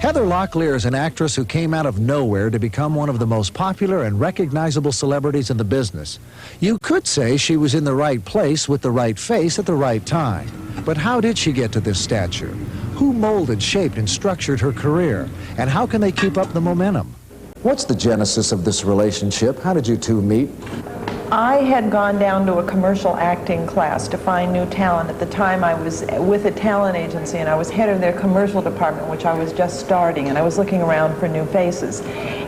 Heather Locklear is an actress who came out of nowhere to become one of the most popular and recognizable celebrities in the business. You could say she was in the right place with the right face at the right time. But how did she get to this stature? Who molded, shaped, and structured her career? And how can they keep up the momentum? What's the genesis of this relationship? How did you two meet? I had gone down to a commercial acting class to find new talent. At the time I was with a talent agency and I was head of their commercial department, which I was just starting, and I was looking around for new faces.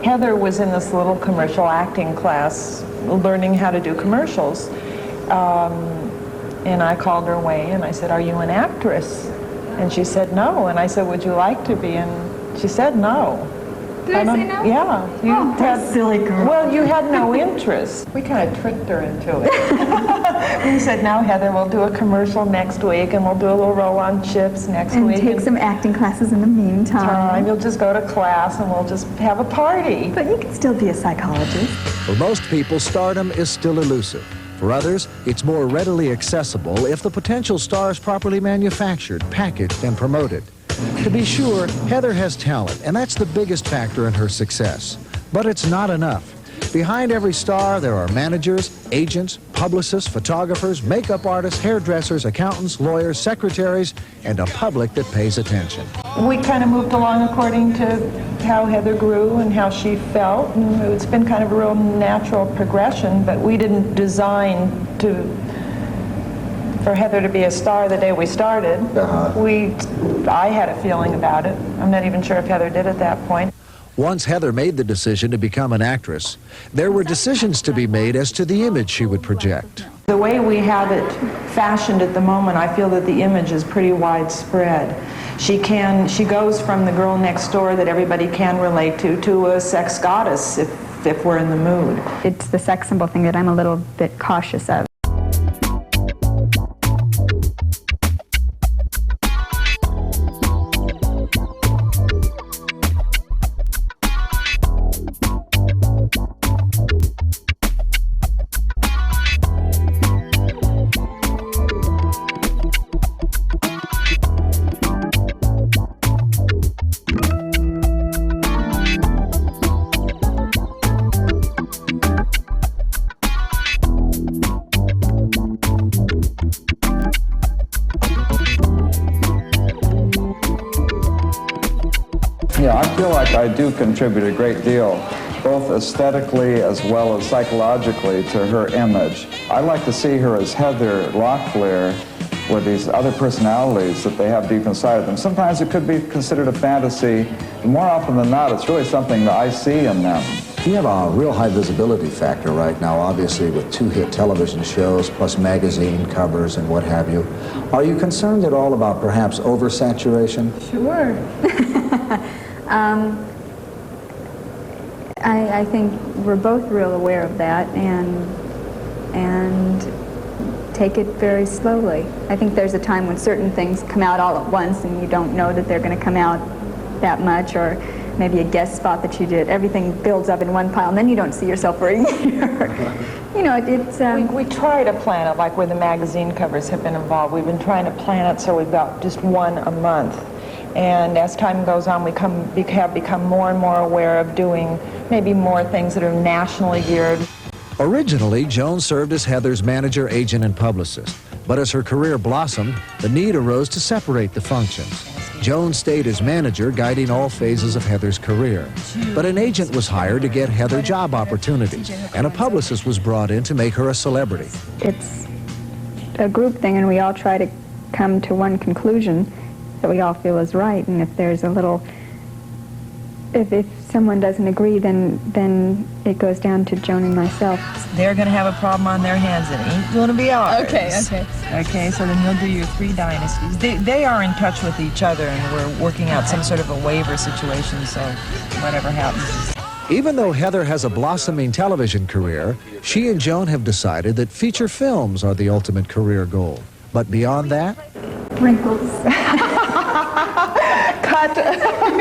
Heather was in this little commercial acting class learning how to do commercials. And I called her away and I said, "Are you an actress?" And she said, "No." And I said, "Would you like to be?" And she said, "No." Did I say no? Yeah. You had silly girl. Well, you had no interest. We kind of tricked her into it. We said, "Now, Heather, we'll do a commercial next week, and we'll do a little roll on chips next week. And take some acting classes in the meantime. You'll just go to class, and we'll just have a party." But you can still be a psychologist. For most people, stardom is still elusive. For others, it's more readily accessible if the potential star is properly manufactured, packaged, and promoted. To be sure, Heather has talent, and that's the biggest factor in her success. But it's not enough. Behind every star, there are managers, agents, publicists, photographers, makeup artists, hairdressers, accountants, lawyers, secretaries, and a public that pays attention. We kind of moved along according to how Heather grew and how she felt, and it's been kind of a real natural progression, but we didn't design for Heather to be a star the day we started. I had a feeling about it. I'm not even sure if Heather did at that point. Once Heather made the decision to become an actress, there were decisions to be made as to the image she would project. The way we have it fashioned at the moment, I feel that the image is pretty widespread. She goes from the girl next door that everybody can relate to a sex goddess if we're in the mood. It's the sex symbol thing that I'm a little bit cautious of. Yeah, I feel like I do contribute a great deal, both aesthetically as well as psychologically, to her image. I like to see her as Heather Locklear with these other personalities that they have deep inside of them. Sometimes it could be considered a fantasy, but more often than not, it's really something that I see in them. You have a real high visibility factor right now, obviously, with 2 hit television shows, plus magazine covers and what have you. Are you concerned at all about perhaps oversaturation? Sure. I think we're both real aware of that and take it very slowly. I think there's a time when certain things come out all at once and you don't know that they're going to come out that much, or maybe a guest spot that you did. Everything builds up in one pile and then you don't see yourself for a year. You know, it's... We try to plan it, like where the magazine covers have been involved. We've been trying to plan it so we've got just one a month. And as time goes on, we have become more and more aware of doing maybe more things that are nationally geared. Originally, Joan served as Heather's manager, agent, and publicist. But as her career blossomed, the need arose to separate the functions. Joan stayed as manager, guiding all phases of Heather's career. But an agent was hired to get Heather job opportunities, and a publicist was brought in to make her a celebrity. It's a group thing, and we all try to come to one conclusion that we all feel is right. And if there's a little, if someone doesn't agree, then it goes down to Joan and myself. They're going to have a problem on their hands. It ain't going to be ours. Okay. Okay, so then you'll do your 3 dynasties. They are in touch with each other, and we're working out some sort of a waiver situation, so whatever happens. Even though Heather has a blossoming television career, she and Joan have decided that feature films are the ultimate career goal. But beyond that, Wrinkles. Cut.